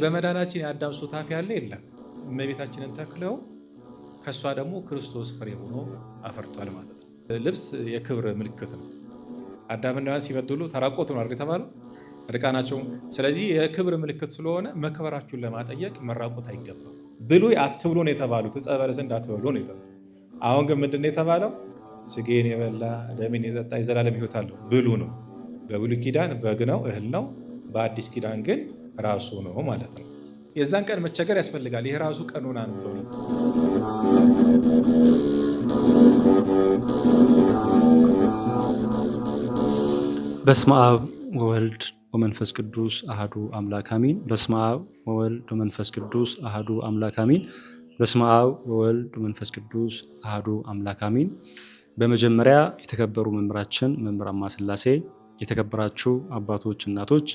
በመዳናችን የአዳም ሱታፊ ያለ የለም። እመቤታችንን ተክለው ከሷ ደግሞ ክርስቶስ ፍሬ ሆኖ አፈርቷል ማለት ነው። ልብስ የክብር ምልክት ነው። አዳምና ሔዋን ሲበድሉ ተራቆቱ ነው አይደል የተባለው? እርቃናቸው። ስለዚህ የክብር ምልክት ስለሆነ መክበራችሁን ለማጠየቅ መራቆት አይገባም። ብሉ አትብሉ ነው የተባሉት። ዕፀ በለስን እንዳትበሉ ነው የተባሉት። አሁን ግን ምንድን ነው የተባለው? ስጋዬን የበላ ደሜን የጠጣ የዘላለም ሕይወት አለው ብሉ ነው። በብሉይ ኪዳን በግ ነው እህል ነው። በአዲስ ኪዳን ግን ራሱ ነው ማለት ነው። የዛን ቀን መቸገር ያስፈልጋል። ይሄ ራሱ ቀኖና ነው በእውነቱ። በስመ አብ ወወልድ ወመንፈስ ቅዱስ አሐዱ አምላክ አሜን። በስመ አብ ወወልድ ወመንፈስ ቅዱስ አሐዱ አምላክ አሜን። በስመ አብ ወወልድ ወመንፈስ ቅዱስ አሐዱ አምላክ አሜን። በመጀመሪያ የተከበሩ መምህራችን መምህር አማስላሴ፣ የተከበራችሁ አባቶች፣ እናቶች፣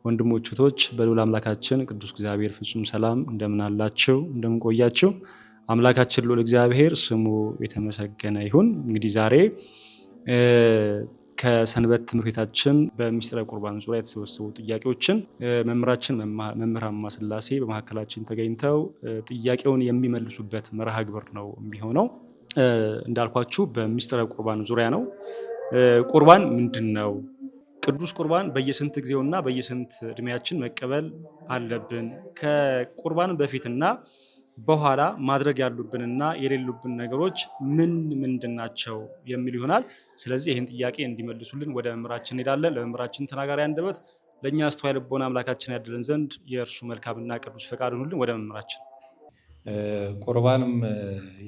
ወንድሞች፣ እህቶች በልዑል አምላካችን ቅዱስ እግዚአብሔር ፍጹም ሰላም እንደምን አላችሁ? እንደምን ቆያችሁ? አምላካችን ልዑል እግዚአብሔር ስሙ የተመሰገነ ይሁን። እንግዲህ ዛሬ ከሰንበት ትምህርት ቤታችን በምስጢረ ቁርባን ዙሪያ የተሰበሰቡ ጥያቄዎችን መምህራችን መምህር አማስላሴ በመካከላችን ተገኝተው ጥያቄውን የሚመልሱበት መርሃ ግብር ነው የሚሆነው። እንዳልኳችሁ በምስጢረ ቁርባን ዙሪያ ነው። ቁርባን ምንድን ነው? ቅዱስ ቁርባን በየስንት ጊዜውና በየስንት እድሜያችን መቀበል አለብን? ከቁርባን በፊትና በኋላ ማድረግ ያሉብንና የሌሉብን ነገሮች ምንድን ናቸው የሚል ይሆናል። ስለዚህ ይህን ጥያቄ እንዲመልሱልን ወደ መምህራችን እንሄዳለን። ለመምህራችን ተናጋሪ አንደበት፣ ለእኛ አስተዋይ ልቦና አምላካችን ያድለን ዘንድ የእርሱ መልካምና ቅዱስ ፈቃድ ይሁንልን። ወደ መምህራችን። ቁርባንም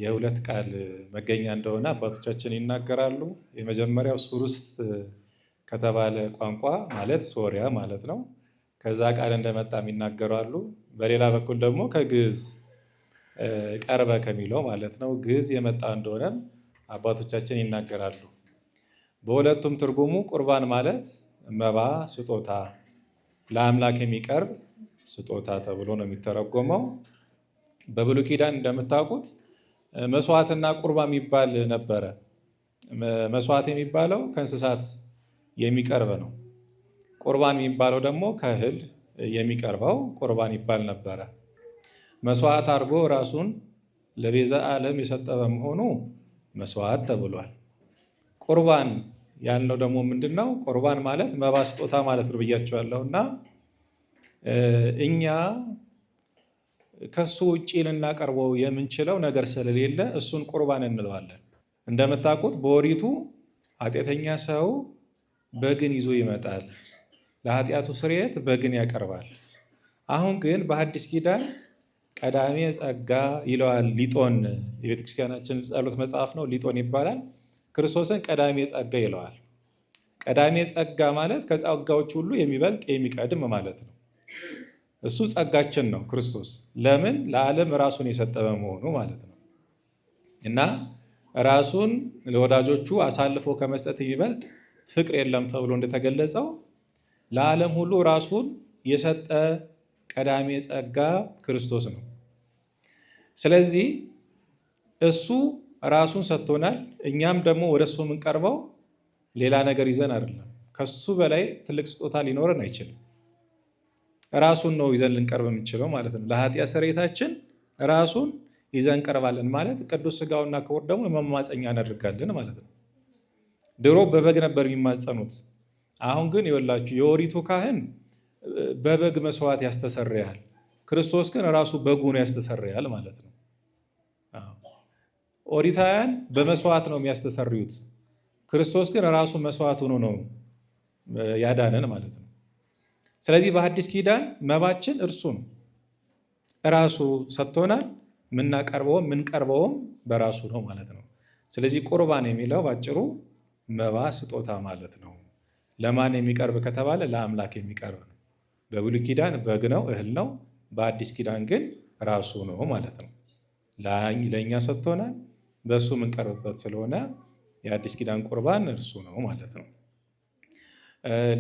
የሁለት ቃል መገኛ እንደሆነ አባቶቻችን ይናገራሉ። የመጀመሪያው ሱርስት ከተባለ ቋንቋ ማለት ሶሪያ ማለት ነው። ከዛ ቃል እንደመጣም ይናገራሉ። በሌላ በኩል ደግሞ ከግዕዝ ቀርበ ከሚለው ማለት ነው ግዕዝ የመጣ እንደሆነም አባቶቻችን ይናገራሉ። በሁለቱም ትርጉሙ ቁርባን ማለት መባ፣ ስጦታ፣ ለአምላክ የሚቀርብ ስጦታ ተብሎ ነው የሚተረጎመው። በብሉይ ኪዳን እንደምታውቁት መስዋዕትና ቁርባን የሚባል ነበረ። መስዋዕት የሚባለው ከእንስሳት የሚቀርብ ነው። ቁርባን የሚባለው ደግሞ ከእህል የሚቀርበው ቁርባን ይባል ነበረ። መስዋዕት አድርጎ ራሱን ለቤዛ ዓለም የሰጠ በመሆኑ መስዋዕት ተብሏል። ቁርባን ያልነው ደግሞ ምንድን ነው? ቁርባን ማለት መባ፣ ስጦታ ማለት ነው ብያቸዋለሁ። እና እኛ ከሱ ውጭ ልናቀርበው የምንችለው ነገር ስለሌለ እሱን ቁርባን እንለዋለን። እንደምታውቁት በኦሪቱ ኃጢአተኛ ሰው በግን ይዞ ይመጣል፣ ለኃጢአቱ ስርየት በግን ያቀርባል። አሁን ግን በሐዲስ ኪዳን ቀዳሜ ጸጋ ይለዋል ሊጦን። የቤተክርስቲያናችን ጸሎት መጽሐፍ ነው፣ ሊጦን ይባላል። ክርስቶስን ቀዳሜ ጸጋ ይለዋል። ቀዳሜ ጸጋ ማለት ከጸጋዎች ሁሉ የሚበልጥ የሚቀድም ማለት ነው። እሱ ጸጋችን ነው ክርስቶስ። ለምን? ለዓለም ራሱን የሰጠ በመሆኑ ማለት ነው። እና ራሱን ለወዳጆቹ አሳልፎ ከመስጠት የሚበልጥ ፍቅር የለም ተብሎ እንደተገለጸው ለዓለም ሁሉ ራሱን የሰጠ ቀዳሜ ጸጋ ክርስቶስ ነው። ስለዚህ እሱ ራሱን ሰጥቶናል። እኛም ደግሞ ወደ እሱ የምንቀርበው ሌላ ነገር ይዘን አይደለም። ከሱ በላይ ትልቅ ስጦታ ሊኖረን አይችልም። ራሱን ነው ይዘን ልንቀርብ የምንችለው ማለት ነው። ለኃጢአት ስርየታችን ራሱን ይዘን ቀርባለን ማለት ቅዱስ ሥጋውና ክቡር ደግሞ መማፀኛ እናደርጋለን ማለት ነው። ድሮ በበግ ነበር የሚማጸኑት። አሁን ግን ይኸውላችሁ የኦሪቱ ካህን በበግ መስዋዕት ያስተሰርያል። ክርስቶስ ግን ራሱ በጉን ያስተሰርያል ማለት ነው። ኦሪታውያን በመስዋዕት ነው የሚያስተሰርዩት። ክርስቶስ ግን ራሱ መስዋዕት ሆኖ ነው ያዳነን ማለት ነው። ስለዚህ በሐዲስ ኪዳን መባችን እርሱ ነው። ራሱ ሰጥቶናል። የምንቀርበውም በራሱ ነው ማለት ነው። ስለዚህ ቁርባን የሚለው ባጭሩ መባ፣ ስጦታ ማለት ነው። ለማን የሚቀርብ ከተባለ ለአምላክ የሚቀርብ ነው። በብሉይ ኪዳን በግ ነው፣ እህል ነው። በአዲስ ኪዳን ግን ራሱ ነው ማለት ነው። ለእኛ ሰጥቶናል። በእሱ የምንቀርብበት ስለሆነ የአዲስ ኪዳን ቁርባን እርሱ ነው ማለት ነው።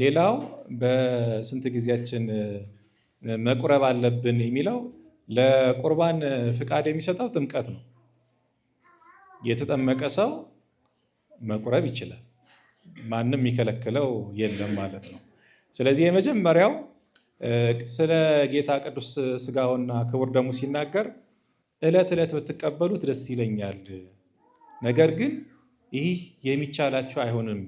ሌላው በስንት ጊዜያችን መቁረብ አለብን የሚለው ለቁርባን ፍቃድ የሚሰጠው ጥምቀት ነው። የተጠመቀ ሰው መቁረብ ይችላል። ማንም የሚከለክለው የለም ማለት ነው። ስለዚህ የመጀመሪያው ስለ ጌታ ቅዱስ ሥጋውና ክቡር ደሙ ሲናገር ዕለት ዕለት ብትቀበሉት ደስ ይለኛል፣ ነገር ግን ይህ የሚቻላችሁ አይሆንም።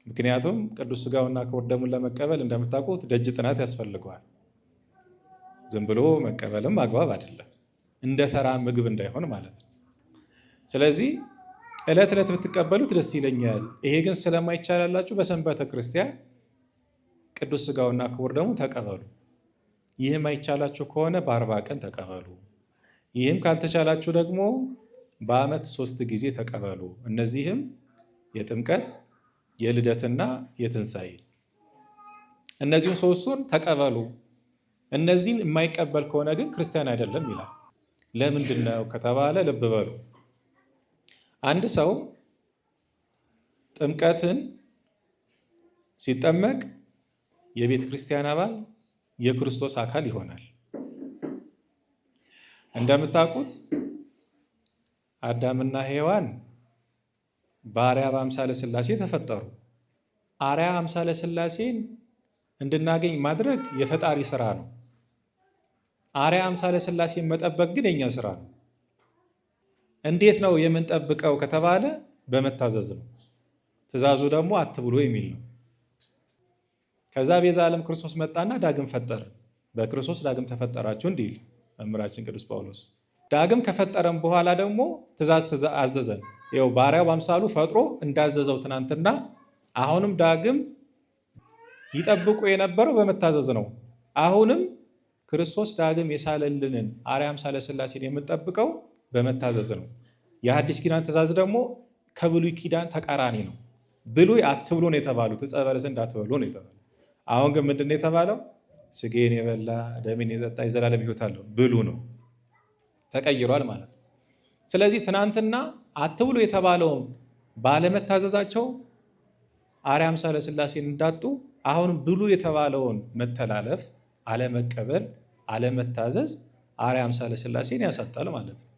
ምክንያቱም ቅዱስ ሥጋውና ክቡር ደሙን ለመቀበል እንደምታውቁት ደጅ ጥናት ያስፈልገዋል። ዝም ብሎ መቀበልም አግባብ አይደለም፣ እንደ ተራ ምግብ እንዳይሆን ማለት ነው። ስለዚህ ዕለት ዕለት ብትቀበሉት ደስ ይለኛል። ይሄ ግን ስለማይቻላላችሁ በሰንበተ ክርስቲያን ቅዱስ ሥጋውና ክቡር ደሙ ተቀበሉ። ይህም አይቻላችሁ ከሆነ በ40 ቀን ተቀበሉ። ይህም ካልተቻላችሁ ደግሞ በዓመት 3 ጊዜ ተቀበሉ። እነዚህም የጥምቀት የልደትና የትንሣኤ። እነዚህን 3ቱን ተቀበሉ። እነዚህን የማይቀበል ከሆነ ግን ክርስቲያን አይደለም ይላል። ለምንድን ነው ከተባለ ልብ በሉ። አንድ ሰው ጥምቀትን ሲጠመቅ የቤተ ክርስቲያን አባል የክርስቶስ አካል ይሆናል። እንደምታውቁት አዳምና ሔዋን በአርአያ በአምሳለ ሥላሴ ተፈጠሩ። አርአያ አምሳለ ሥላሴን እንድናገኝ ማድረግ የፈጣሪ ስራ ነው። አርአያ አምሳለ ሥላሴን መጠበቅ ግን የኛ ስራ ነው። እንዴት ነው የምንጠብቀው ከተባለ በመታዘዝ ነው። ትእዛዙ ደግሞ አትብሉ የሚል ነው። ከዛ ቤዛ ዓለም ክርስቶስ መጣና ዳግም ፈጠረ። በክርስቶስ ዳግም ተፈጠራችሁ እንዲል መምህራችን ቅዱስ ጳውሎስ። ዳግም ከፈጠረም በኋላ ደግሞ ትእዛዝ አዘዘን። ይኸው በአርአያው በአምሳሉ ፈጥሮ እንዳዘዘው ትናንትና አሁንም ዳግም ይጠብቁ የነበረው በመታዘዝ ነው። አሁንም ክርስቶስ ዳግም የሳለልንን አርአያ አምሳለ ሥላሴን የምንጠብቀው በመታዘዝ ነው። የሐዲስ ኪዳን ትእዛዝ ደግሞ ከብሉይ ኪዳን ተቃራኒ ነው። ብሉይ አትብሉ ነው የተባሉት፣ ዕፀ በለስን እንዳትበሉ ነው የተባሉት። አሁን ግን ምንድን ነው የተባለው? ሥጋዬን የበላ ደሜን የጠጣ የዘላለም ሕይወት አለው ብሉ ነው። ተቀይሯል ማለት ነው። ስለዚህ ትናንትና አትብሉ የተባለውን ባለመታዘዛቸው አርአያ አምሳለ ሥላሴን እንዳጡ፣ አሁን ብሉ የተባለውን መተላለፍ፣ አለመቀበል፣ አለመታዘዝ አርአያ አምሳለ ሥላሴን ያሳጣል ማለት ነው።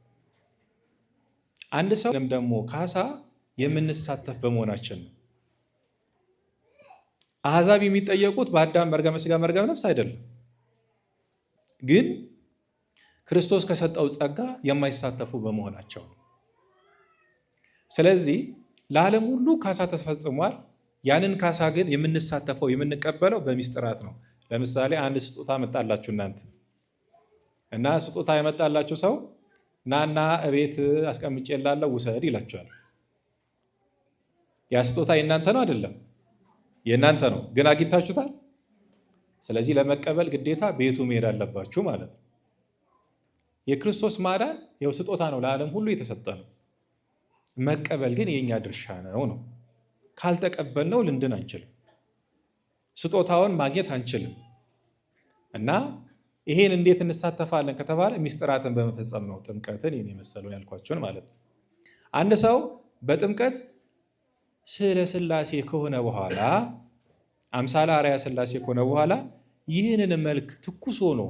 አንድ ሰው ደግሞ ካሳ የምንሳተፍ በመሆናችን ነው። አሕዛብ የሚጠየቁት በአዳም መርገመ ሥጋ መርገመ ነፍስ አይደለም፣ ግን ክርስቶስ ከሰጠው ጸጋ የማይሳተፉ በመሆናቸው ነው። ስለዚህ ለዓለም ሁሉ ካሳ ተፈጽሟል። ያንን ካሳ ግን የምንሳተፈው የምንቀበለው በሚስጥራት ነው። ለምሳሌ አንድ ስጦታ መጣላችሁ እናንተ እና ስጦታ የመጣላችሁ ሰው ናና እቤት አስቀምጬላለሁ ውሰድ ይላችኋል። ያ ስጦታ የእናንተ ነው አይደለም? የእናንተ ነው፣ ግን አግኝታችሁታል። ስለዚህ ለመቀበል ግዴታ ቤቱ መሄድ አለባችሁ ማለት ነው። የክርስቶስ ማዳን ይኸው ስጦታ ነው፣ ለዓለም ሁሉ የተሰጠ ነው። መቀበል ግን የእኛ ድርሻ ነው። ካልተቀበልነው ልንድን አንችልም፣ ስጦታውን ማግኘት አንችልም። እና ይሄን እንዴት እንሳተፋለን ከተባለ ሚስጥራትን በመፈጸም ነው። ጥምቀትን ይህን የመሰለውን ያልኳቸውን ማለት ነው። አንድ ሰው በጥምቀት ስለ ሥላሴ ከሆነ በኋላ አምሳለ አርአያ ሥላሴ ከሆነ በኋላ ይህንን መልክ ትኩስ ሆኖ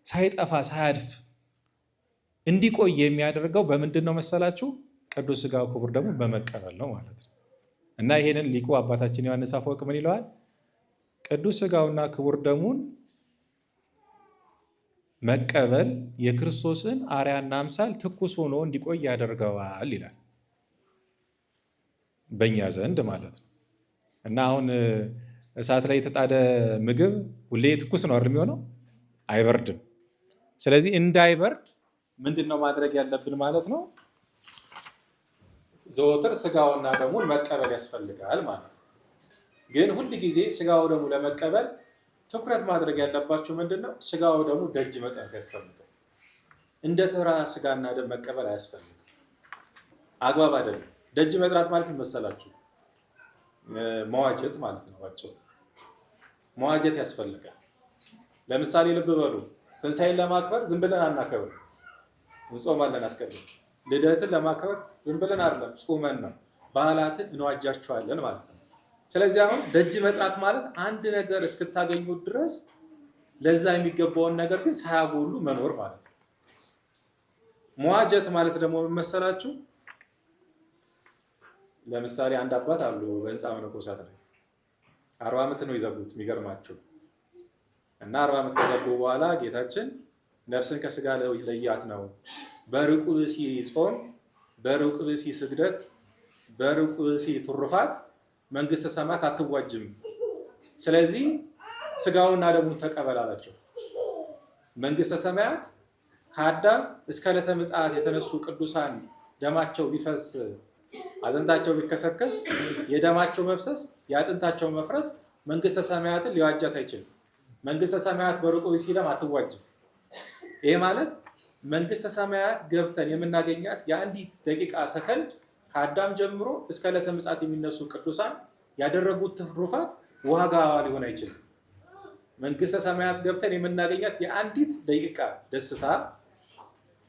ሳይጠፋ ሳያድፍ እንዲቆይ የሚያደርገው በምንድን ነው መሰላችሁ? ቅዱስ ሥጋው ክቡር ደሙን በመቀበል ነው ማለት ነው። እና ይሄንን ሊቁ አባታችን ዮሐንስ አፈወርቅ ምን ይለዋል? ቅዱስ ሥጋውና ክቡር ደሙን መቀበል የክርስቶስን አርአያና አምሳል ትኩስ ሆኖ እንዲቆይ ያደርገዋል ይላል፣ በእኛ ዘንድ ማለት ነው። እና አሁን እሳት ላይ የተጣደ ምግብ ሁሌ ትኩስ ነው አይደል የሚሆነው? አይበርድም። ስለዚህ እንዳይበርድ ምንድን ነው ማድረግ ያለብን ማለት ነው? ዘወትር ሥጋውና ደሙን መቀበል ያስፈልጋል ማለት ነው። ግን ሁል ጊዜ ሥጋው ደሙ ለመቀበል ትኩረት ማድረግ ያለባቸው ምንድን ነው? ሥጋው ደሙ ደጅ መጥናት ያስፈልጋል። እንደ ተራ ሥጋና ደም መቀበል አያስፈልግም፣ አግባብ አይደለም። ደጅ መጥናት ማለት መሰላችሁ መዋጀት ማለት ነው። ባጭሩ መዋጀት ያስፈልጋል። ለምሳሌ ልብ በሉ፣ ትንሣኤን ለማክበር ዝም ብለን አናከብር፣ እንጾማለን አስቀድመን። ልደትን ለማክበር ዝም ብለን አይደለም፣ ጾመን ነው። በዓላትን እንዋጃቸዋለን ማለት ነው። ስለዚህ አሁን ደጅ መጥናት ማለት አንድ ነገር እስክታገኙ ድረስ ለዛ የሚገባውን ነገር ግን ሳያጎሉ መኖር ማለት ነው። መዋጀት ማለት ደግሞ መሰላችሁ፣ ለምሳሌ አንድ አባት አሉ በሕንፃ መነኮሳት ላይ 40 ዓመት ነው የዘጉት። የሚገርማቸው እና 40 ዓመት ከዘጉ በኋላ ጌታችን ነፍስን ከስጋ ለያት ነው። በርቁ ብእሲ ጾም፣ በርቁ ብእሲ ስግደት፣ በርቁ ብእሲ ትሩፋት መንግስተ ሰማያት አትዋጅም። ስለዚህ ስጋውና ደሙን ተቀበል አላቸው። መንግስተ ሰማያት ከአዳም እስከ ዕለተ ምጽአት የተነሱ ቅዱሳን ደማቸው ቢፈስ አጥንታቸው ቢከሰከስ የደማቸው መፍሰስ የአጥንታቸው መፍረስ መንግስተ ሰማያትን ሊዋጃት አይችልም። መንግስተ ሰማያት በርቁ ብእሲ ደም አትዋጅም። ይሄ ማለት መንግስተ ሰማያት ገብተን የምናገኛት የአንዲት ደቂቃ ሰከንድ ከአዳም ጀምሮ እስከ ዕለተ ምጽአት የሚነሱ ቅዱሳን ያደረጉት ትሩፋት ዋጋ ሊሆን አይችልም። መንግስተ ሰማያት ገብተን የምናገኛት የአንዲት ደቂቃ ደስታ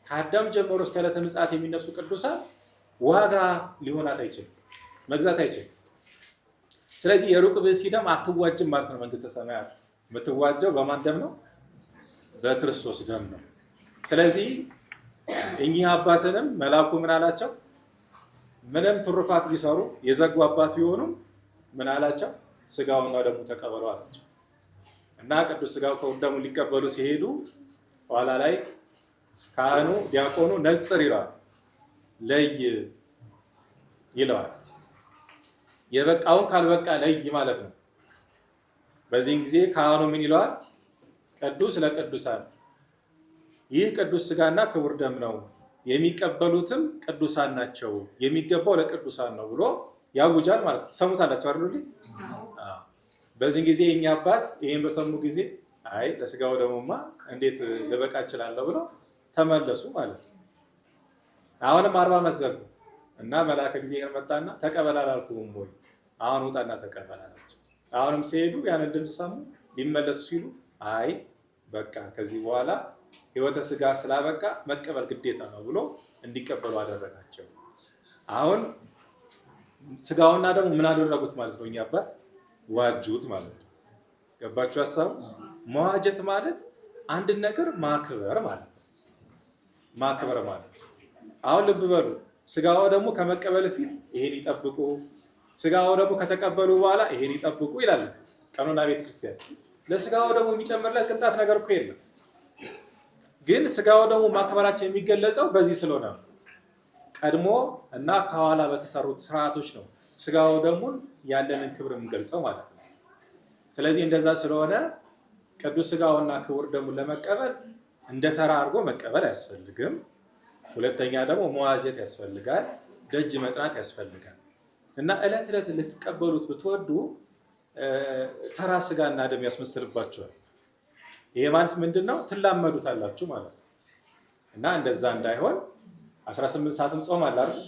ከአዳም ጀምሮ እስከ ዕለተ ምጽአት የሚነሱ ቅዱሳን ዋጋ ሊሆናት አይችልም፣ መግዛት አይችልም። ስለዚህ የሩቅ ብእሲ ደም አትዋጅም ማለት ነው። መንግስተ ሰማያት የምትዋጀው በማን ደም ነው? በክርስቶስ ደም ነው። ስለዚህ እኚህ አባትንም መልአኩ ምን አላቸው? ምንም ትሩፋት ቢሰሩ የዘጉ አባት ቢሆኑም ምን አላቸው? ስጋውና ደሙ ተቀበሉ አላቸው። እና ቅዱስ ስጋው ከደሙ ሊቀበሉ ሲሄዱ ኋላ ላይ ካህኑ ዲያቆኑ ነጽር ይለዋል፣ ለይ ይለዋል። የበቃውን ካልበቃ ለይ ማለት ነው። በዚህም ጊዜ ካህኑ ምን ይለዋል? ቅዱስ ለቅዱሳን ይህ ቅዱስ ስጋና ክቡር ደም ነው፣ የሚቀበሉትም ቅዱሳን ናቸው፣ የሚገባው ለቅዱሳን ነው ብሎ ያውጃል ማለት ነው። ሰሙታላችሁ አይደል? በዚህ ጊዜ የኛ አባት ይሄን በሰሙ ጊዜ አይ ለስጋው ደሙማ እንዴት ልበቃ እችላለሁ ብለው ተመለሱ ማለት ነው። አሁንም 40 ዓመት ዘጉ እና መልአከ እግዚአብሔር መጣና ተቀበል አላልኩም ወይ? አሁን ውጣና ተቀበል አላቸው። አሁንም ሲሄዱ ያንን ድምፅ ሰሙ። ሊመለሱ ሲሉ አይ በቃ ከዚህ በኋላ ሕይወተ ስጋ ስላበቃ መቀበል ግዴታ ነው ብሎ እንዲቀበሉ አደረጋቸው። አሁን ስጋውና ደግሞ ምን አደረጉት ማለት ነው? እኛ አባት ዋጁት ማለት ነው። ገባችሁ ሀሳቡ? መዋጀት ማለት አንድ ነገር ማክበር ማለት ነው። ማክበር ማለት አሁን ልብ በሉ፣ ስጋው ደግሞ ከመቀበል ፊት ይሄን ይጠብቁ፣ ስጋው ደግሞ ከተቀበሉ በኋላ ይሄን ይጠብቁ ይላል ቀኖና ቤተ ክርስቲያን። ለስጋው ደግሞ የሚጨምርለት ቅንጣት ነገር እኮ የለም። ግን ስጋው ደግሞ ማክበራችን የሚገለጸው በዚህ ስለሆነ ነው። ቀድሞ እና ከኋላ በተሰሩት ስርዓቶች ነው ስጋው ደግሞ ያለንን ክብር የምንገልጸው ማለት ነው። ስለዚህ እንደዛ ስለሆነ ቅዱስ ስጋውና ክቡር ደሙን ለመቀበል እንደ ተራ አድርጎ መቀበል አያስፈልግም። ሁለተኛ ደግሞ መዋጀት ያስፈልጋል፣ ደጅ መጥናት ያስፈልጋል። እና ዕለት ዕለት ልትቀበሉት ብትወዱ ተራ ስጋና ደም ያስመስልባቸዋል። ይሄ ማለት ምንድን ነው? ትላመዱታላችሁ ማለት ነው። እና እንደዛ እንዳይሆን 18 ሰዓትም ጾም አለ አይደል?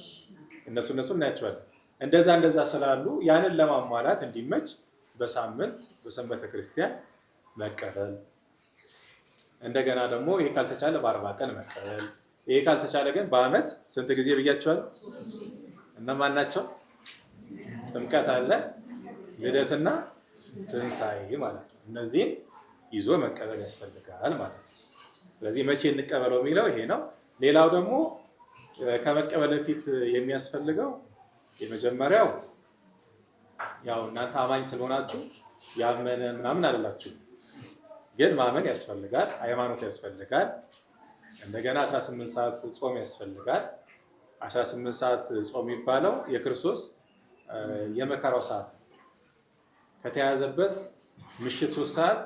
እነሱ እናያቸዋለን። እንደዛ ስላሉ ያንን ለማሟላት እንዲመች በሳምንት በሰንበተ ክርስቲያን መቀበል፣ እንደገና ደግሞ ይሄ ካልተቻለ በ40 ቀን መቀበል፣ ይሄ ካልተቻለ ግን በአመት ስንት ጊዜ ብያቸዋለሁ? እነማን ናቸው? ጥምቀት አለ፣ ልደትና ትንሣኤ ማለት ነው። እነዚህን ይዞ መቀበል ያስፈልጋል ማለት ነው። ስለዚህ መቼ እንቀበለው የሚለው ይሄ ነው። ሌላው ደግሞ ከመቀበል በፊት የሚያስፈልገው የመጀመሪያው ያው እናንተ አማኝ ስለሆናችሁ ያመነ ምናምን አይደላችሁ፣ ግን ማመን ያስፈልጋል፣ ሃይማኖት ያስፈልጋል። እንደገና 18 ሰዓት ጾም ያስፈልጋል። 18 ሰዓት ጾም የሚባለው የክርስቶስ የመከራው ሰዓት ነው። ከተያዘበት ምሽት 3 ሰዓት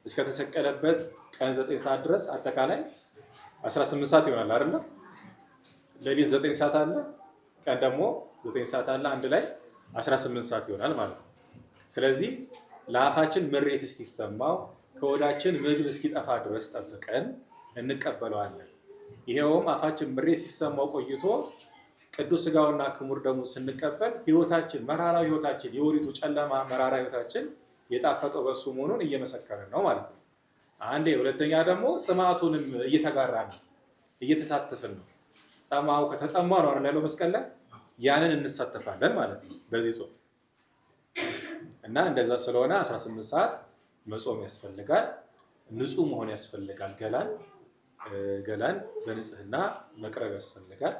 እስከተሰቀለበት ቀን 9 ሰዓት ድረስ አጠቃላይ 18 ሰዓት ይሆናል አይደል? ሌሊት 9 ሰዓት አለ፣ ቀን ደግሞ 9 ሰዓት አለ፣ አንድ ላይ 18 ሰዓት ይሆናል ማለት ነው። ስለዚህ ለአፋችን ምሬት እስኪሰማው ከወዳችን ምግብ እስኪጠፋ ድረስ ጠብቀን እንቀበለዋለን። ይሄውም አፋችን ምሬት ሲሰማው ቆይቶ ቅዱስ ስጋውና ክቡር ደሙን ስንቀበል ህይወታችን መራራ ህይወታችን የወሪቱ ጨለማ መራራ ህይወታችን የጣፈጠው በሱ መሆኑን እየመሰከርን ነው ማለት ነው። አንዴ ሁለተኛ ደግሞ ጽማቱንም እየተጋራን ነው፣ እየተሳተፍን ነው። ጸማው ከተጠማ ነው አይደል ያለው መስቀል ላይ፣ ያንን እንሳተፋለን ማለት ነው በዚህ ጾም። እና እንደዛ ስለሆነ 18 ሰዓት መጾም ያስፈልጋል። ንጹህ መሆን ያስፈልጋል። ገላን በንጽህና መቅረብ ያስፈልጋል።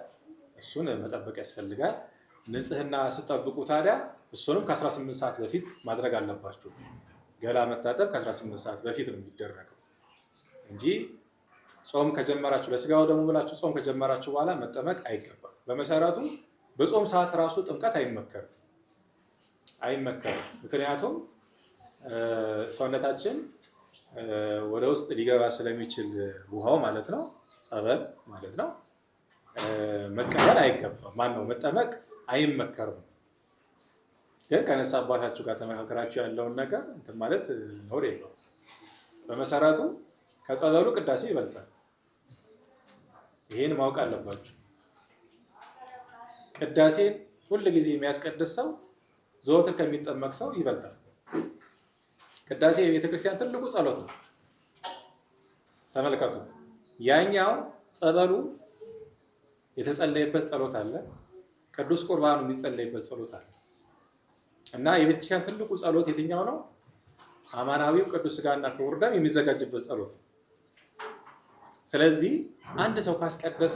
እሱን መጠበቅ ያስፈልጋል። ንጽህና ስጠብቁ ታዲያ እሱንም ከ18 ሰዓት በፊት ማድረግ አለባችሁ። ገላ መታጠብ ከ18 ሰዓት በፊት ነው የሚደረገው እንጂ ጾም ከጀመራችሁ ለስጋው ደግሞ ብላችሁ ጾም ከጀመራችሁ በኋላ መጠመቅ አይገባም። በመሰረቱ በጾም ሰዓት ራሱ ጥምቀት አይመከርም። ምክንያቱም ሰውነታችን ወደ ውስጥ ሊገባ ስለሚችል ውሃው ማለት ነው፣ ጸበል ማለት ነው፣ መቀበል አይገባም። ማነው መጠመቅ አይመከርም። ግን ከነሳ አባታችሁ ጋር ተመካከራችሁ ያለውን ነገር እንትን ማለት ኖር የለውም። በመሰረቱ ከጸበሉ ቅዳሴ ይበልጣል። ይሄን ማወቅ አለባችሁ። ቅዳሴን ሁል ጊዜ የሚያስቀድስ ሰው ዘወትር ከሚጠመቅ ሰው ይበልጣል። ቅዳሴ የቤተክርስቲያን ትልቁ ጸሎት ነው። ተመልከቱ። ያኛው ጸበሉ የተጸለየበት ጸሎት አለ፣ ቅዱስ ቁርባኑ የሚጸለይበት ጸሎት አለ እና የቤተክርስቲያን ትልቁ ጸሎት የትኛው ነው? አማናዊው ቅዱስ ሥጋና ክቡር ደም የሚዘጋጅበት ጸሎት። ስለዚህ አንድ ሰው ካስቀደሰ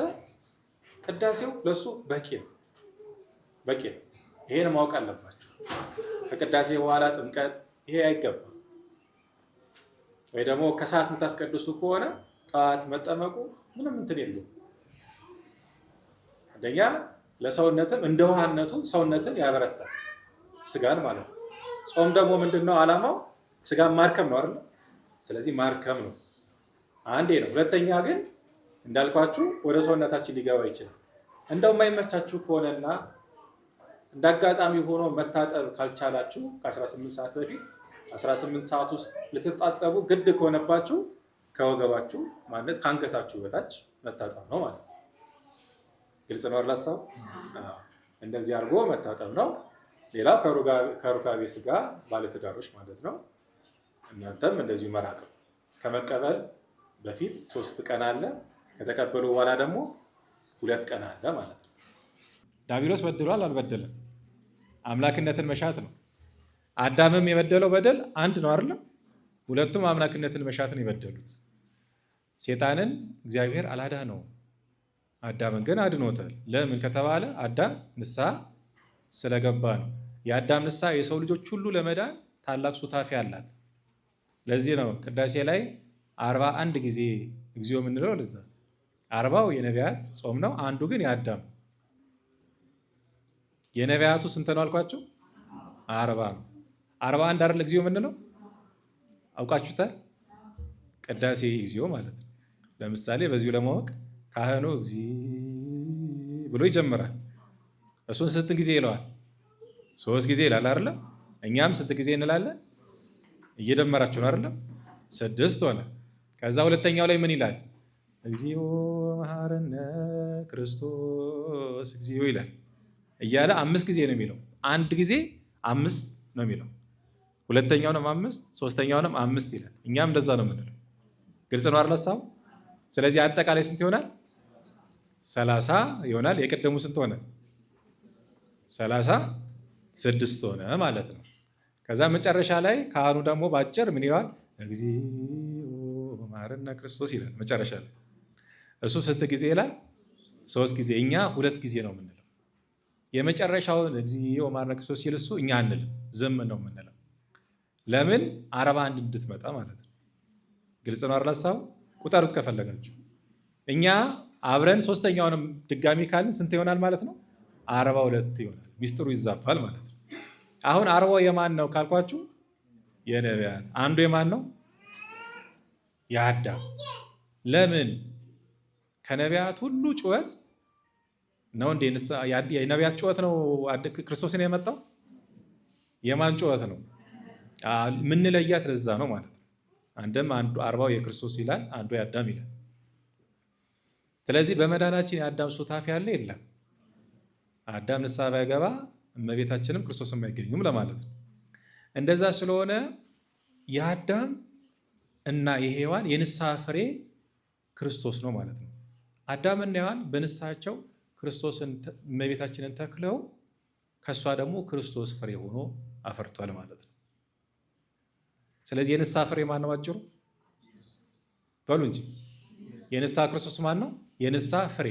ቅዳሴው ለሱ በቂ ነው። ይሄን ማወቅ አለባችሁ። ከቅዳሴ በኋላ ጥምቀት ይሄ አይገባም። ወይ ደግሞ ከሰዓት የምታስቀድሱ ከሆነ ጠዋት መጠመቁ ምንም እንትን የለውም። አንደኛ ለሰውነትም እንደ ውሃነቱ ሰውነትን ያበረታል፣ ስጋን ማለት ነው። ጾም ደግሞ ምንድነው ዓላማው? ስጋን ማርከም ነው አይደል? ስለዚህ ማርከም ነው አንዴ ነው። ሁለተኛ ግን እንዳልኳችሁ ወደ ሰውነታችን ሊገባ ይችላል። እንደው የማይመቻችሁ ከሆነና እንዳጋጣሚ ሆኖ መታጠብ ካልቻላችሁ ከ18 ሰዓት በፊት 18 ሰዓት ውስጥ ልትጣጠቡ ግድ ከሆነባችሁ ከወገባችሁ ማለት ከአንገታችሁ በታች መታጠብ ነው ማለት ነው። ግልጽ ነው አላሳው? እንደዚህ አድርጎ መታጠብ ነው። ሌላው ከሩካቤ ስጋ ባለትዳሮች ማለት ነው። እናንተም እንደዚሁ መራቅም ከመቀበል በፊት 3 ቀን አለ፣ ከተቀበሉ በኋላ ደግሞ 2 ቀን አለ ማለት ነው። ዲያብሎስ በድሏል አልበደለም? አምላክነትን መሻት ነው። አዳምም የበደለው በደል አንድ ነው አይደለም? ሁለቱም አምላክነትን መሻትን የበደሉት። ሴጣንን እግዚአብሔር አላዳነውም፣ አዳምን ግን አድኖታል። ለምን ከተባለ አዳም ንስሐ ስለገባ ነው። የአዳም ንስሐ የሰው ልጆች ሁሉ ለመዳን ታላቅ ሱታፊ አላት። ለዚህ ነው ቅዳሴ ላይ 41 ጊዜ እግዚኦ የምንለው። ለዛ 40ው የነቢያት ጾም ነው፣ አንዱ ግን የአዳም። የነቢያቱ ስንት ነው አልኳቸው? 40 ነው። 41 አይደል እግዚኦ የምንለው? አውቃችሁታል? ቅዳሴ እግዚኦ ማለት ነው። ለምሳሌ በዚሁ ለማወቅ ካህኑ እግዚኦ ብሎ ይጀምራል። እሱን ስንት ጊዜ ይለዋል? 3 ጊዜ ይላል አይደል? እኛም ስንት ጊዜ እንላለን? እየደመራችሁ ነው አይደል? 6 ሆነ። ከዛ ሁለተኛው ላይ ምን ይላል? እግዚኦ መሐረነ ክርስቶስ እግዚኦ ይላል እያለ 5 ጊዜ ነው የሚለው። አንድ ጊዜ 5 ነው የሚለው። ሁለተኛውንም 5፣ ሶስተኛውንም 5 ይላል። እኛም እንደዛ ነው የምንለው። ግልጽ ነው አይደል? ስለዚህ አጠቃላይ ስንት ይሆናል? 30 ይሆናል። የቀደሙ ስንት ሆነ? 36 ሆነ ማለት ነው። ከዛ መጨረሻ ላይ ካህኑ ደግሞ ባጭር ምን ይለዋል? እግዚኦ መሐረነ ክርስቶስ ይላል መጨረሻ ላይ። እሱ ስንት ጊዜ ይላል? 3 ጊዜ። እኛ 2 ጊዜ ነው የምንለው። የመጨረሻውን እግዚኦ መሐረነ ክርስቶስ ሲል እሱ እኛ አንልም፣ ዝም ነው የምንለው። ለምን? 41 እንድትመጣ ማለት ነው። ግልጽ ነው አይደል? ቁጠሩት ከፈለጋችሁ። እኛ አብረን ሶስተኛውንም ድጋሚ ካልን ስንት ይሆናል ማለት ነው? 42 ይሆናል። ሚስጥሩ ይዛባል ማለት ነው። አሁን 40 የማን ነው ካልኳችሁ የነቢያት። አንዱ የማን ነው? የአዳም። ለምን? ከነቢያት ሁሉ ጩኸት ነው እንዴ? የነቢያት ጩኸት ነው ክርስቶስን የመጣው? የማን ጩኸት ነው? ምንለያት ለዛ ነው ማለት ነው። አንድም አንዱ 40 የክርስቶስ ይላል፣ አንዱ የአዳም ይላል። ስለዚህ በመዳናችን የአዳም ሱታፊ ያለ የለም። አዳም ንስሐ ባይገባ እመቤታችንም ክርስቶስም አይገኙም ለማለት ነው። እንደዛ ስለሆነ የአዳም እና የሔዋን የንስሐ ፍሬ ክርስቶስ ነው ማለት ነው። አዳም እና ሔዋን በንስሐቸው ክርስቶስን እመቤታችንን ተክለው ከእሷ ደግሞ ክርስቶስ ፍሬ ሆኖ አፈርቷል ማለት ነው። ስለዚህ የንስሐ ፍሬ ማን ነው? አጭሩ በሉ እንጂ የንስሐ ክርስቶስ ማን ነው? የንስሐ ፍሬ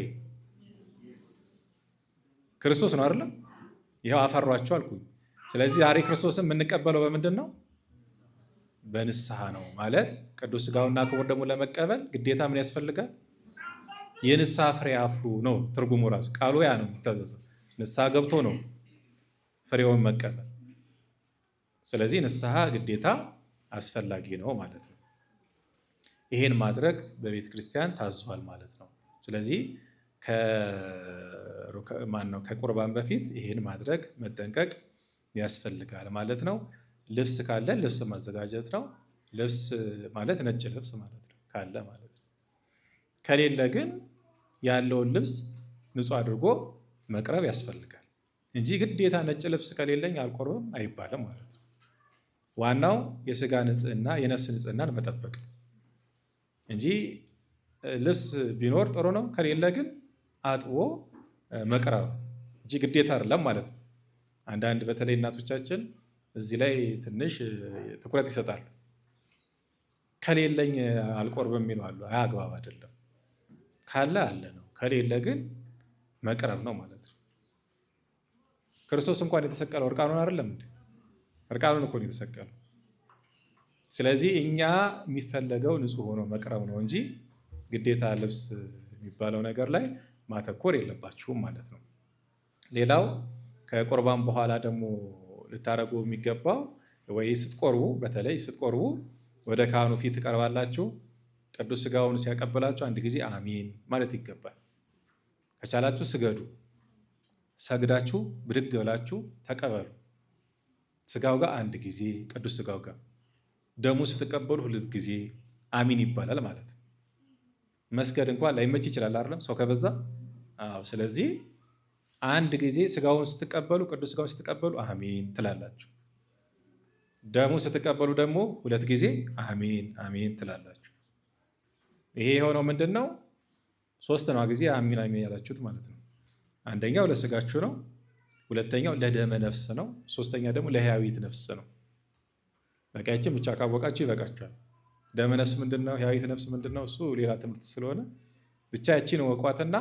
ክርስቶስ ነው አይደለም? ይኸው አፈሯቸው አልኩኝ። ስለዚህ ዛሬ ክርስቶስን የምንቀበለው በምንድን ነው? በንስሐ ነው ማለት ቅዱስ ሥጋውና ክቡር ደግሞ ለመቀበል ግዴታ ምን ያስፈልጋል? የንስሐ ፍሬ አፍሩ ነው ትርጉሙ ራሱ ቃሉ ያ ነው የሚታዘዘው። ንስሐ ገብቶ ነው ፍሬውን መቀበል። ስለዚህ ንስሐ ግዴታ አስፈላጊ ነው ማለት ነው። ይሄን ማድረግ በቤተ ክርስቲያን ታዟል ማለት ነው። ስለዚህ ከቁርባን በፊት ይሄን ማድረግ መጠንቀቅ ያስፈልጋል ማለት ነው። ልብስ ካለ ልብስ ማዘጋጀት ነው። ልብስ ማለት ነጭ ልብስ ማለት ነው ካለ ማለት ነው። ከሌለ ግን ያለውን ልብስ ንጹህ አድርጎ መቅረብ ያስፈልጋል እንጂ ግዴታ ነጭ ልብስ ከሌለኝ አልቆርብም አይባልም ማለት ነው። ዋናው የስጋ ንጽህና የነፍስ ንጽህናን መጠበቅ ነው እንጂ ልብስ ቢኖር ጥሩ ነው፣ ከሌለ ግን አጥቦ መቅረብ እንጂ ግዴታ አይደለም ማለት ነው። አንዳንድ በተለይ እናቶቻችን እዚህ ላይ ትንሽ ትኩረት ይሰጣሉ። ከሌለኝ አልቆርብም ይላሉ። አግባብ አይደለም። ካለ አለ ነው፣ ከሌለ ግን መቅረብ ነው ማለት ነው። ክርስቶስ እንኳን የተሰቀለው እርቃኑን አይደለም እንዴ? እርቃኑን እኮ ነው የተሰቀለው። ስለዚህ እኛ የሚፈለገው ንጹህ ሆኖ መቅረብ ነው እንጂ ግዴታ ልብስ የሚባለው ነገር ላይ ማተኮር የለባችሁም ማለት ነው። ሌላው ከቁርባን በኋላ ደግሞ ልታረጉ የሚገባው ወይ ስትቆርቡ፣ በተለይ ስትቆርቡ ወደ ካህኑ ፊት ትቀርባላችሁ። ቅዱስ ሥጋውን ሲያቀብላችሁ አንድ ጊዜ አሚን ማለት ይገባል። ከቻላችሁ ስገዱ። ሰግዳችሁ ብድግ ብላችሁ ተቀበሉ። ሥጋው ጋር አንድ ጊዜ ቅዱስ ሥጋው ጋር ደሙ ስትቀበሉ 2 ጊዜ አሚን ይባላል ማለት ነው። መስገድ እንኳን ላይመች ይችላል አይደለም ሰው ከበዛ። ስለዚህ አንድ ጊዜ ሥጋውን ስትቀበሉ ቅዱስ ሥጋውን ስትቀበሉ አሚን ትላላችሁ። ደሙ ስትቀበሉ ደግሞ 2 ጊዜ አሚን አሚን ትላላችሁ። ይሄ የሆነው ምንድን ነው? 3 ጊዜ አሚን አሚን ያላችሁት ማለት ነው። አንደኛው ለሥጋችሁ ነው፣ ሁለተኛው ለደመ ነፍስ ነው፣ ሶስተኛ ደግሞ ለሕያዊት ነፍስ ነው። በቃያችን ብቻ ካወቃችሁ ይበቃችኋል። ደመ ነፍስ ምንድን ነው? ሕያዊት ነፍስ ምንድን ነው? እሱ ሌላ ትምህርት ስለሆነ ብቻ ያቺን ወቋትና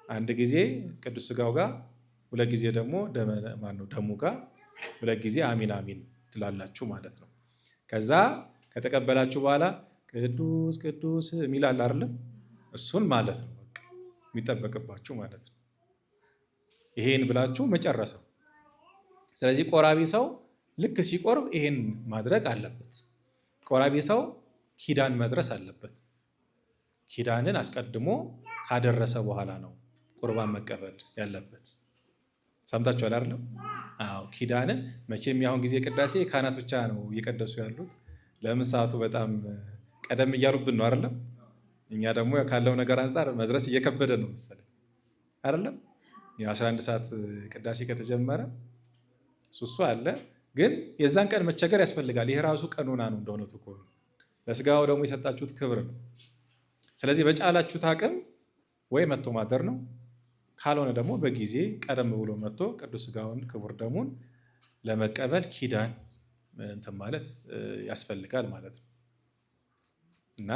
አንድ ጊዜ ቅዱስ ሥጋው ጋር 2 ጊዜ ደግሞ ደሙ ጋር 2 ጊዜ አሚን አሚን ትላላችሁ ማለት ነው። ከዛ ከተቀበላችሁ በኋላ ቅዱስ ቅዱስ የሚል አለ አይደለም? እሱን ማለት ነው በቃ የሚጠበቅባችሁ ማለት ነው። ይሄን ብላችሁ መጨረሰው። ስለዚህ ቆራቢ ሰው ልክ ሲቆርብ ይሄን ማድረግ አለበት። ቆራቢ ሰው ኪዳን መድረስ አለበት። ኪዳንን አስቀድሞ ካደረሰ በኋላ ነው ቁርባን መቀበል ያለበት። ሰምታችኋል አይደለም? አዎ ኪዳንን መቼም ያሁን ጊዜ ቅዳሴ ካህናት ብቻ ነው እየቀደሱ ያሉት። ለምን ሰዓቱ በጣም ቀደም እያሉብን ነው አይደለም? እኛ ደግሞ ካለው ነገር አንጻር መድረስ እየከበደ ነው መሰለኝ አይደለም? የ11 ሰዓት ቅዳሴ ከተጀመረ እሱ አለ። ግን የዛን ቀን መቸገር ያስፈልጋል። ይሄ ራሱ ቀኖና ነው እንደሆነቱ ከሆነ ለሥጋው ደግሞ የሰጣችሁት ክብር ነው። ስለዚህ በጫላችሁት አቅም ወይ መጥቶ ማደር ነው፣ ካልሆነ ደግሞ በጊዜ ቀደም ብሎ መጥቶ ቅዱስ ሥጋውን ክቡር ደሙን ለመቀበል ኪዳን እንትን ማለት ያስፈልጋል ማለት ነው። እና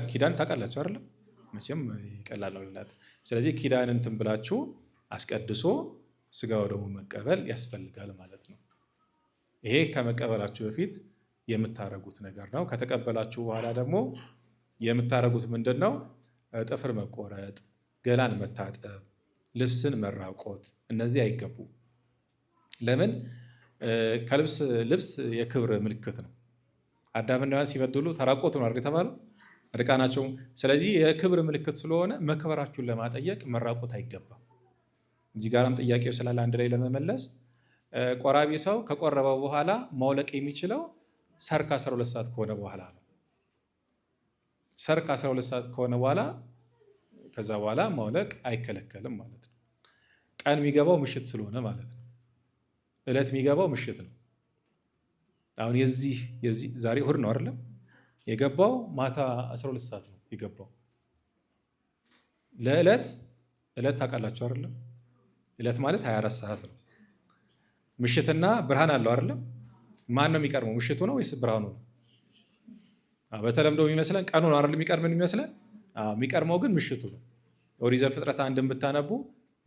ኪዳን ታውቃላችሁ አይደለም? መቼም ይቀላል ነው ልላት። ስለዚህ ኪዳን እንትን ብላችሁ አስቀድሶ ሥጋው ደግሞ መቀበል ያስፈልጋል ማለት ነው። ይሄ ከመቀበላችሁ በፊት የምታረጉት ነገር ነው። ከተቀበላችሁ በኋላ ደግሞ የምታረጉት ምንድን ነው? ጥፍር መቆረጥ፣ ገላን መታጠብ፣ ልብስን መራቆት፣ እነዚህ አይገቡም። ለምን? ልብስ የክብር ምልክት ነው። አዳምና ሔዋን ሲበድሉ ተራቆቱ ነው አይደል የተባለው? እርቃናቸው። ስለዚህ የክብር ምልክት ስለሆነ መክበራችሁን ለማጠየቅ መራቆት አይገባም። እዚህ ጋርም ጥያቄው ስላለ አንድ ላይ ለመመለስ ቆራቢ ሰው ከቆረበው በኋላ ማውለቅ የሚችለው ሰርክ 12 ሰዓት ከሆነ በኋላ ነው። ሰርክ 12 ሰዓት ከሆነ በኋላ ከዛ በኋላ ማውለቅ አይከለከልም ማለት ነው። ቀን የሚገባው ምሽት ስለሆነ ማለት ነው። እለት የሚገባው ምሽት ነው። አሁን የዚህ ዛሬ እሑድ ነው አይደለም? የገባው ማታ 12 ሰዓት ነው የገባው። ለዕለት ታውቃላችሁ አይደለም? ዕለት ማለት 24 ሰዓት ነው። ምሽትና ብርሃን አለው አይደለም? ማን ነው የሚቀርመው? ምሽቱ ነው ወይስ ብርሃኑ ነው? በተለምዶ የሚመስለን ቀኑ ነው አይደል? የሚቀርምን የሚመስለን የሚቀርመው ግን ምሽቱ ነው። ኦሪት ዘፍጥረት 1 ብታነቡ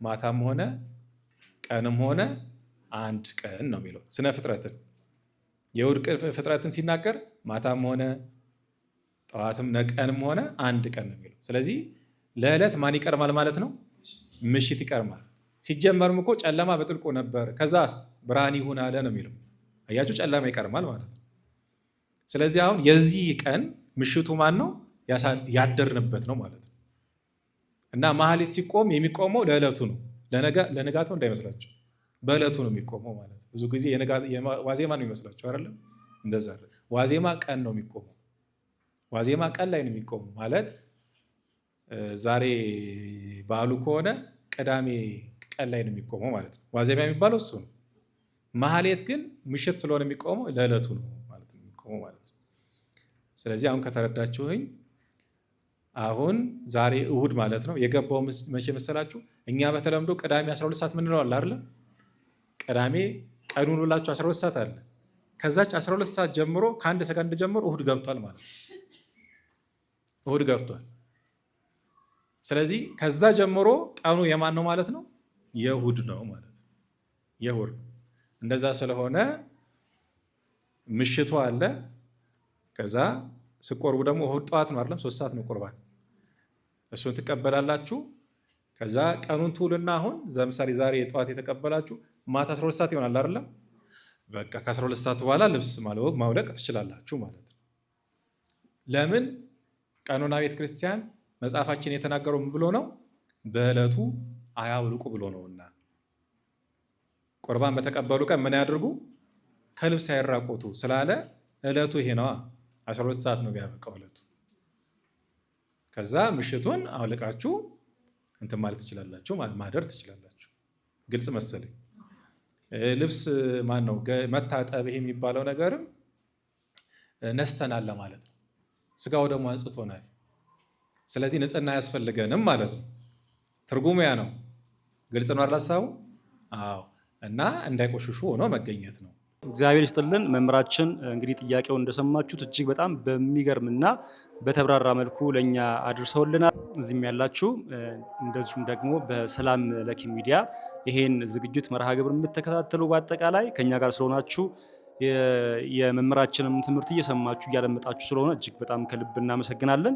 ማታም ሆነ ቀንም ሆነ አንድ ቀን ነው የሚለው ስነ ፍጥረትን። የእሁድ ፍጥረትን ሲናገር ማታም ሆነ ጠዋትም ቀንም ሆነ አንድ ቀን ነው የሚለው። ስለዚህ ለዕለት ማን ይቀርማል ማለት ነው? ምሽት ይቀርማል። ሲጀመርም እኮ ጨለማ በጥልቁ ነበር፣ ከዛስ ብርሃን ይሁን አለ ነው የሚለው። አያችሁ፣ ጨለማ ይቀርማል ማለት ነው። ስለዚህ አሁን የዚህ ቀን ምሽቱ ማን ነው? ያደርንበት ነው ማለት ነው። እና ማህሌት ሲቆም የሚቆመው ለዕለቱ ነው፣ ለንጋቱ እንዳይመስላችሁ፣ በዕለቱ ነው የሚቆመው ማለት ነው። ብዙ ጊዜ ዋዜማ ነው የሚመስላችሁ አይደለም? እንደዛ ዋዜማ ቀን ነው የሚቆመው። ዋዜማ ቀን ላይ ነው የሚቆመው ማለት ዛሬ በዓሉ ከሆነ ቅዳሜ ቀን ላይ ነው የሚቆመው ማለት ነው። ዋዜማ የሚባለው እሱ ነው። ማህሌት ግን ምሽት ስለሆነ የሚቆመው ለዕለቱ ነው ማለት ነው የሚቆመው ማለት ነው። ስለዚህ አሁን ከተረዳችሁኝ፣ አሁን ዛሬ እሁድ ማለት ነው የገባው መቼ መሰላችሁ? እኛ በተለምዶ ቅዳሜ 12 ሰዓት ምን እንለዋለን አይደል? ቅዳሜ ቀኑን ሁላችሁ 12 ሰዓት አለ። ከዛች 12 ሰዓት ጀምሮ ከአንድ ሰከንድ ጀምሮ እሁድ ገብቷል ማለት ነው። እሁድ ገብቷል። ስለዚህ ከዛ ጀምሮ ቀኑ የማን ነው ማለት ነው? የእሁድ ነው ማለት ነው። የእሁድ ነው። እንደዛ ስለሆነ ምሽቱ አለ። ከዛ ስቆርቡ ደግሞ እሁድ ጠዋት ነው አይደለም? 3 ሰዓት ነው ቁርባን። እሱን ትቀበላላችሁ። ከዛ ቀኑን ትውልና አሁን ለምሳሌ ዛሬ ጠዋት የተቀበላችሁ ማታ 12 ሰዓት ይሆናል አይደለም? በቃ ከ12 ሰዓት በኋላ ልብስ ማውለቅ ትችላላችሁ ማለት ነው። ለምን? ቀኖና ቤተ ክርስቲያን መጽሐፋችን የተናገረው ምን ብሎ ነው? በዕለቱ አያውልቁ ብሎ ነውና ቁርባን በተቀበሉ ቀን ምን ያድርጉ? ከልብስ አይራቆቱ ስላለ ዕለቱ ይሄ ነዋ። 12 ሰዓት ነው ቢያበቃው ዕለቱ። ከዛ ምሽቱን አውልቃችሁ እንትን ማለት ትችላላችሁ፣ ማደር ትችላላችሁ። ግልጽ መሰለኝ። ልብስ ማን ነው መታጠብ ይሄ የሚባለው ነገርም ነስተናል ማለት ነው። ስጋው ደግሞ አንጽቶናል። ስለዚህ ንጽህና አያስፈልገንም ማለት ነው። ትርጉሙ ያ ነው። ግልጽ ነው አላሳው? አዎ። እና እንዳይቆሽሹ ሆኖ መገኘት ነው። እግዚአብሔር ይስጥልን። መምህራችን እንግዲህ ጥያቄውን እንደሰማችሁት እጅግ በጣም በሚገርምና በተብራራ መልኩ ለእኛ አድርሰውልናል። እዚህም ያላችሁ እንደዚሁም ደግሞ በሰላም ለኪ ሚዲያ ይሄን ዝግጅት መርሃ ግብር የምትከታተሉ በአጠቃላይ ከእኛ ጋር ስለሆናችሁ የመምህራችንም ትምህርት እየሰማችሁ እያደመጣችሁ ስለሆነ እጅግ በጣም ከልብ እናመሰግናለን።